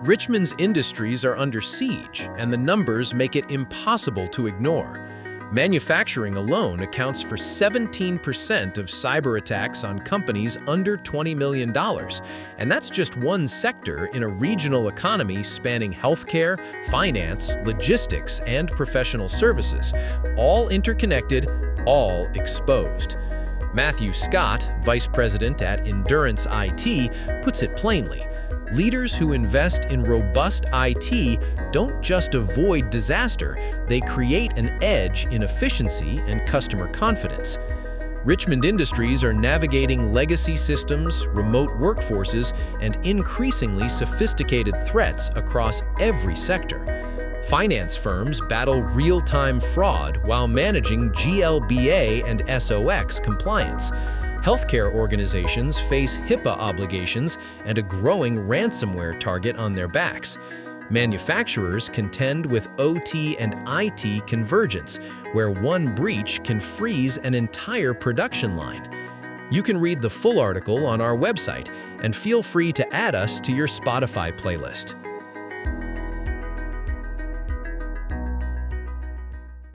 Richmond's industries are under siege, and the numbers make it impossible to ignore. Manufacturing alone accounts for 17% of cyber attacks on companies under $20 million, and that's just one sector in a regional economy spanning healthcare, finance, logistics, and professional services, all interconnected, all exposed. Matthew Scott, Vice President at Endurance IT, puts it plainly. Leaders who invest in robust IT don't just avoid disaster, they create an edge in efficiency and customer confidence. Richmond industries are navigating legacy systems, remote workforces, and increasingly sophisticated threats across every sector. Finance firms battle real-time fraud while managing GLBA and SOX compliance. Healthcare organizations face HIPAA obligations and a growing ransomware target on their backs. Manufacturers contend with OT and IT convergence, where one breach can freeze an entire production line. You can read the full article on our website, and feel free to add us to your Spotify playlist.